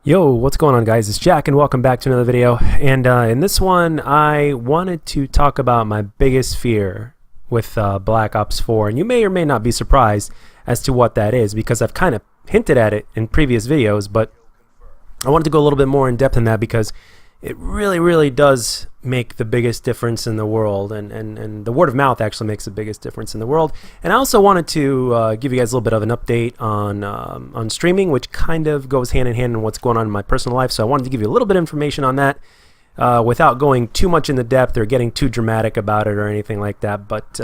Yo, what's going on, guys? It's Jack and welcome back to another video. And in this one I wanted to talk about my biggest fear with Black Ops 4, and you may or may not be surprised as to what that is because I've kind of hinted at it in previous videos, but I wanted to go a little bit more in depth in that because it really does make the biggest difference in the world, and the word of mouth actually makes the biggest difference in the world. And I also wanted to give you guys a little bit of an update on streaming, which kind of goes hand in hand in what's going on in my personal life. So I wanted to give you a little bit of information on that without going too much into depth or getting too dramatic about it or anything like that. But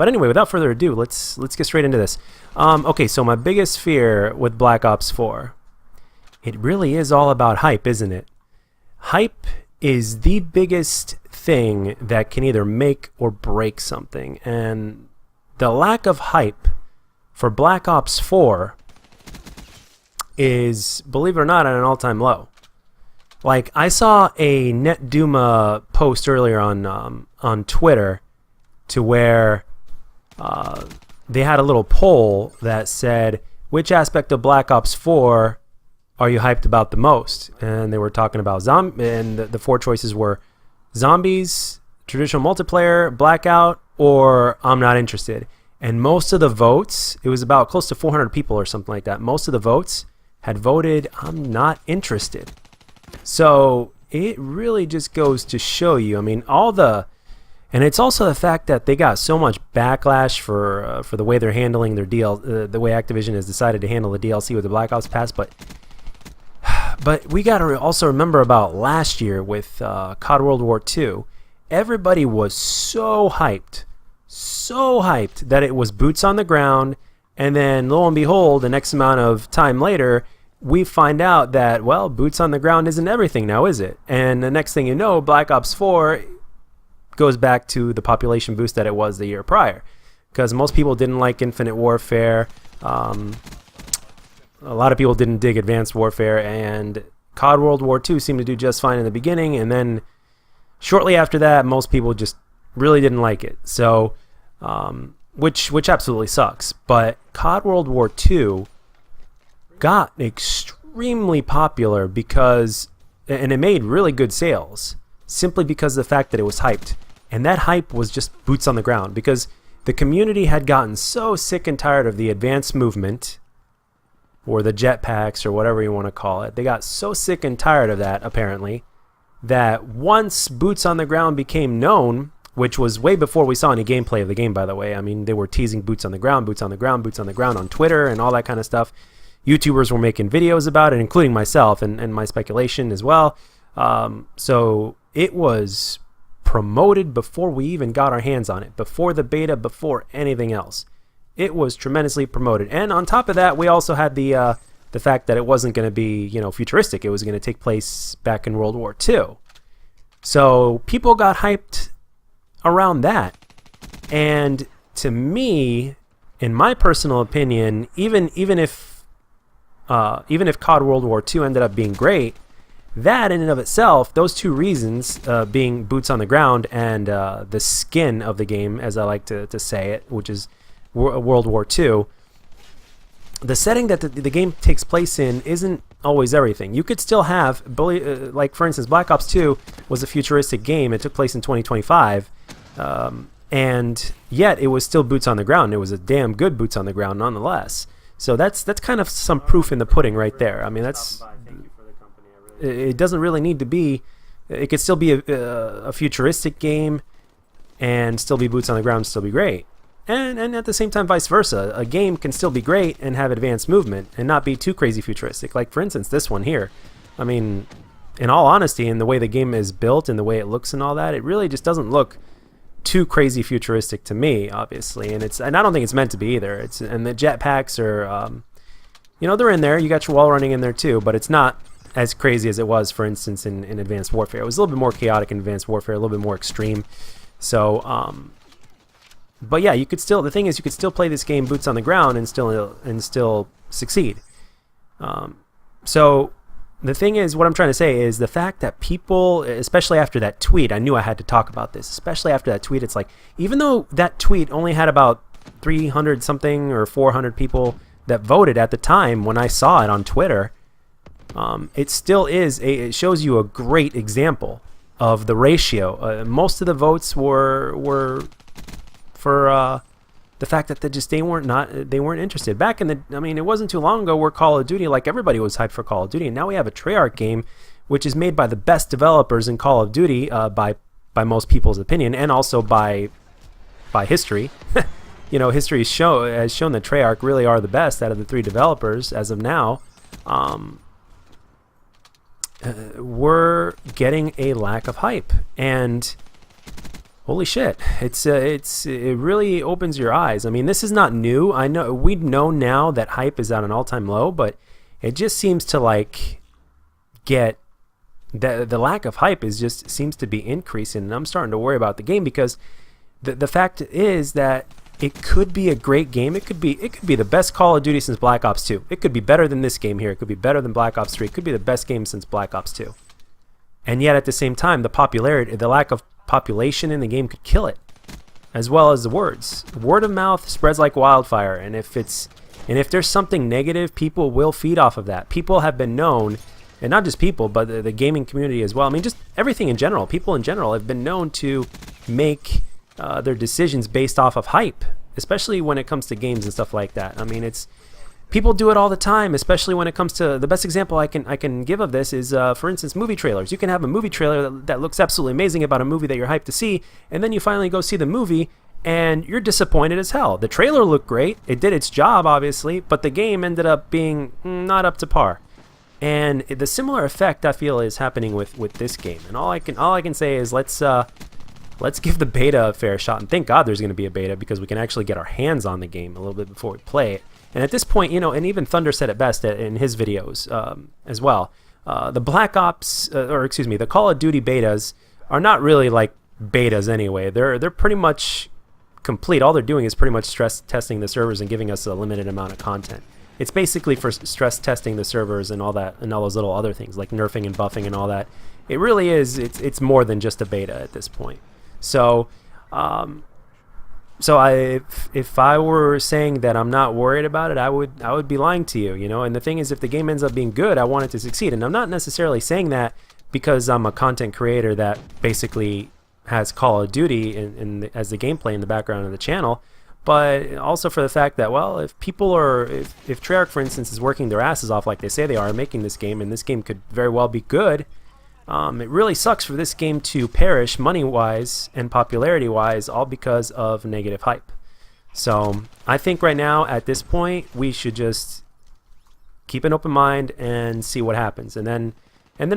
anyway, without further ado, let's get straight into this. Okay, so my biggest fear with Black Ops 4, it really is all about hype, isn't it? Hype is the biggest thing that can either make or break something, and the lack of hype for Black Ops 4 is, believe it or not, at an all-time low. Like, I saw a NetDuma post earlier on Twitter to where they had a little poll that said, which aspect of Black Ops 4 are you hyped about the most? And they were talking about and the four choices were zombies, traditional multiplayer, blackout, or I'm not interested. And most of the votes, it was about close to 400 people or something like that, most of the votes had voted I'm not interested. So it really just goes to show you, I mean, and it's also the fact that they got so much backlash for the way they're handling their deal, the way Activision has decided to handle the DLC with the Black Ops Pass. But we got to also remember about last year with COD World War II. Everybody was so hyped that it was boots on the ground, and then lo and behold, the next amount of time later, we find out that, well, boots on the ground isn't everything now, is it? And the next thing you know, Black Ops 4 goes back to the population boost that it was the year prior, because most people didn't like Infinite Warfare. A lot of people didn't dig Advanced Warfare, and COD World War II seemed to do just fine in the beginning, and then shortly after that, most people just really didn't like it. So, which absolutely sucks. But COD World War II got extremely popular because, and it made really good sales, simply because of the fact that it was hyped. And that hype was just boots on the ground, because the community had gotten so sick and tired of the advanced movement, or the jetpacks, or whatever you want to call it. They got so sick and tired of that, apparently, that once boots on the ground became known, which was way before we saw any gameplay of the game, by the way. I mean, they were teasing boots on the ground, boots on the ground, boots on the ground on Twitter and all that kind of stuff. YouTubers were making videos about it, including myself and my speculation as well. So it was promoted before we even got our hands on it, before the beta, before anything else. It was tremendously promoted, and on top of that, we also had the fact that it wasn't going to be, you know, futuristic. It was going to take place back in World War II. So people got hyped around that, and to me, in my personal opinion, even if COD World War II ended up being great, that in and of itself, those two reasons, being boots on the ground and the skin of the game, as I like to say it, which is World War II, the setting that the game takes place in isn't always everything. You could still have, like for instance, Black Ops 2 was a futuristic game. It took place in 2025, and yet it was still boots on the ground. It was a damn good boots on the ground nonetheless. So that's kind of some proof in the pudding right there. I mean, it doesn't really need to be. It could still be a futuristic game and still be boots on the ground, still be great. And at the same time, vice versa. A game can still be great and have advanced movement and not be too crazy futuristic. Like, for instance, this one here. I mean, in all honesty, in the way the game is built and the way it looks and all that, it really just doesn't look too crazy futuristic to me, obviously. And I don't think it's meant to be either. And the jetpacks are, you know, they're in there. You got your wall running in there too, but it's not as crazy as it was, for instance, in Advanced Warfare. It was a little bit more chaotic in Advanced Warfare, a little bit more extreme. So, but yeah, the thing is, you could still play this game boots on the ground and still succeed. So the thing is, what I'm trying to say is the fact that people, especially after that tweet, I knew I had to talk about this, especially after that tweet. It's like, even though that tweet only had about 300 something or 400 people that voted at the time when I saw it on Twitter, it still is it shows you a great example of the ratio. Most of the votes were for the fact that they weren't interested. Back in it wasn't too long ago where Call of Duty, like, everybody was hyped for Call of Duty, and now we have a Treyarch game which is made by the best developers in Call of Duty, by most people's opinion, and also by history. History has shown that Treyarch really are the best out of the 3 developers as of now. We're getting a lack of hype, and holy shit, it really opens your eyes. I mean, this is not new. I know we know now that hype is at an all-time low, but it just seems to like get the lack of hype seems to be increasing, and I'm starting to worry about the game, because the fact is that it could be a great game. It could be the best Call of Duty since Black Ops 2. It could be better than this game here. It could be better than Black Ops 3. It could be the best game since Black Ops 2. And yet at the same time, the lack of population in the game could kill it, as well as the words. Word of mouth spreads like wildfire, and if there's something negative, people will feed off of that. People have been known, and not just people, but the gaming community as well. I mean, just everything in general. People in general have been known to make their decisions based off of hype, especially when it comes to games and stuff like that. I mean, people do it all the time, especially when it comes to the best example I can give of this is, for instance, movie trailers. You can have a movie trailer that looks absolutely amazing about a movie that you're hyped to see, and then you finally go see the movie, and you're disappointed as hell. The trailer looked great. It did its job, obviously, but the game ended up being not up to par. And the similar effect, I feel, is happening with this game. And all I can say is let's give the beta a fair shot, and thank God there's going to be a beta, because we can actually get our hands on the game a little bit before we play it. And at this point, and even Thunder said it best in his videos as well, the the Call of Duty betas are not really like betas anyway. They're pretty much complete. All they're doing is pretty much stress testing the servers and giving us a limited amount of content. It's basically for stress testing the servers and all that, and all those little other things like nerfing and buffing and all that. It really is. It's more than just a beta at this point. So, if I were saying that I'm not worried about it, I would be lying to you, And the thing is, if the game ends up being good, I want it to succeed. And I'm not necessarily saying that because I'm a content creator that basically has Call of Duty as the gameplay in the background of the channel, but also for the fact that, well, if Treyarch, for instance, is working their asses off like they say they are, making this game, and this game could very well be good. It really sucks for this game to perish money-wise and popularity-wise, all because of negative hype. So I think right now, at this point, we should just keep an open mind and see what happens, and then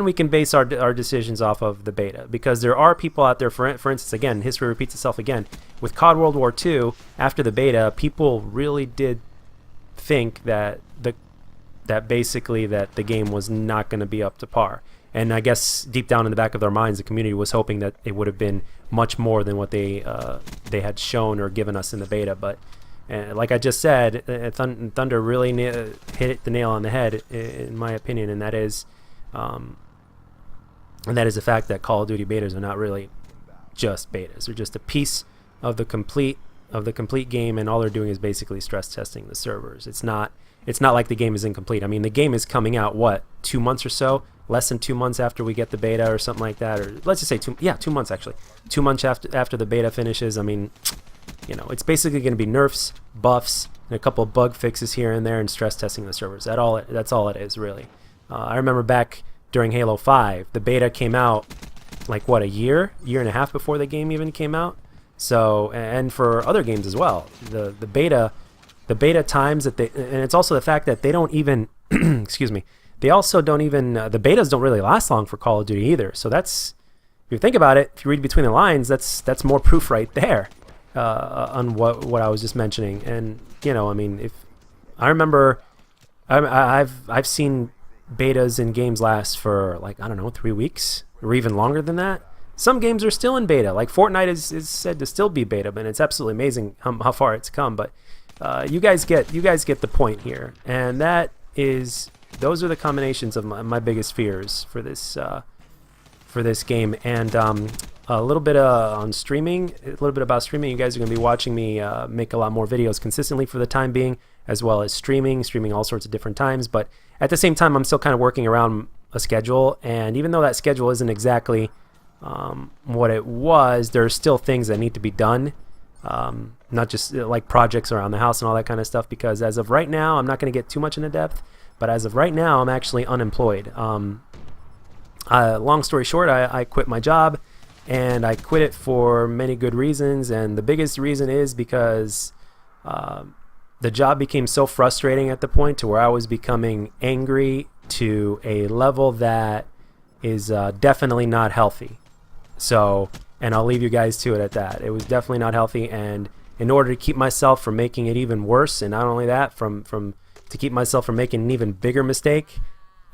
we can base our decisions off of the beta, because there are people out there. For instance, again, history repeats itself again. With COD World War II, after the beta, people really did think that basically the game was not going to be up to par. And I guess deep down in the back of their minds, the community was hoping that it would have been much more than what they had shown or given us in the beta. But like I just said, Thunder really hit the nail on the head, in my opinion, and that is the fact that Call of Duty betas are not really just betas. They're just a piece of the complete game, and all they're doing is basically stress testing the servers. It's not like the game is incomplete. I mean, the game is coming out 2 months or so. Less than 2 months after we get the beta or something like that, or let's just say 2 months actually. 2 months after the beta finishes. I mean, it's basically going to be nerfs, buffs, and a couple of bug fixes here and there, and stress testing the servers. That's all it is, really. I remember back during Halo 5, the beta came out like a year and a half before the game even came out. So, and for other games as well, the beta times that and it's also the fact that they don't even excuse me. They also don't even, the betas don't really last long for Call of Duty either. So that's, if you think about it, if you read between the lines, that's more proof right there on what I was just mentioning. And, I mean, if I remember, I've seen betas in games last for 3 weeks or even longer than that. Some games are still in beta. Like Fortnite is said to still be beta, but it's absolutely amazing how far it's come. But you guys get the point here, and those are the combinations of my biggest fears for this game. And a little bit on streaming, a little bit about streaming. You guys are going to be watching me make a lot more videos consistently for the time being. as well as streaming all sorts of different times. But at the same time, I'm still kind of working around a schedule, and even though that schedule isn't exactly what it was, there are still things that need to be done, not just like projects around the house and all that kind of stuff, because as of right now, I'm not going to get too much into depth, but as of right now, I'm actually unemployed. Long story short, I quit my job, and I quit it for many good reasons, and the biggest reason is because the job became so frustrating at the point to where I was becoming angry to a level that is definitely not healthy. So, and I'll leave you guys to it at that. It was definitely not healthy, and in order to keep myself from making it even worse, and not only that, to keep myself from making an even bigger mistake,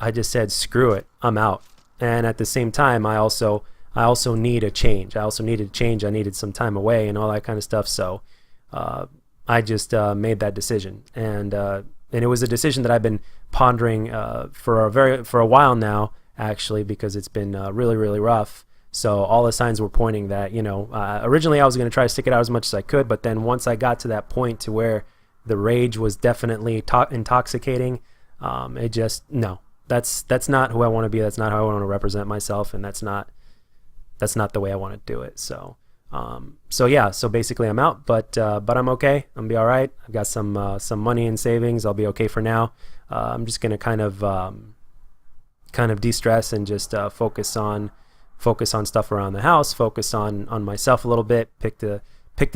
I just said, screw it, I'm out. And at the same time, I also need a change. I also needed a change. I needed some time away and all that kind of stuff. So I just made that decision, and it was a decision that I've been pondering for a while now, actually, because it's been really, really rough. So all the signs were pointing that, originally I was going to try to stick it out as much as I could, but then once I got to that point to where the rage was definitely intoxicating, it just, no. That's not who I want to be. That's not how I want to represent myself, and that's not the way I want to do it. So so basically I'm out, but I'm okay. I'm gonna be all right. I've got some money in savings. I'll be okay for now. I'm just gonna kind of de-stress and just focus on stuff around the house. Focus on myself a little bit. Pick the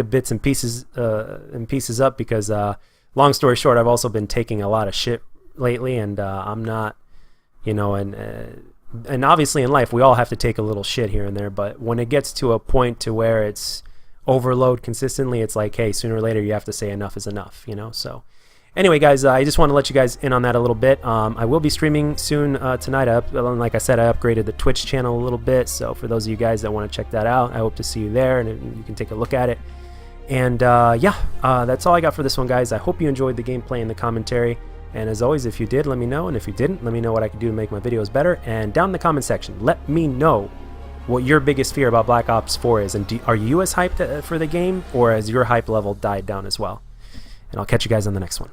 bits and pieces up, because long story short, I've also been taking a lot of shit lately, and I'm not. And obviously in life we all have to take a little shit here and there, but when it gets to a point to where it's overload consistently, it's like, hey, sooner or later you have to say enough is enough, So anyway, guys, I just want to let you guys in on that a little bit. I will be streaming soon tonight. Like I said, I upgraded the Twitch channel a little bit, so for those of you guys that want to check that out, I hope to see you there, and you can take a look at it. And that's all I got for this one, guys. I hope you enjoyed the gameplay and the commentary. And as always, if you did, let me know. And if you didn't, let me know what I could do to make my videos better. And down in the comment section, let me know what your biggest fear about Black Ops 4 is. And are you as hyped for the game, or has your hype level died down as well? And I'll catch you guys on the next one.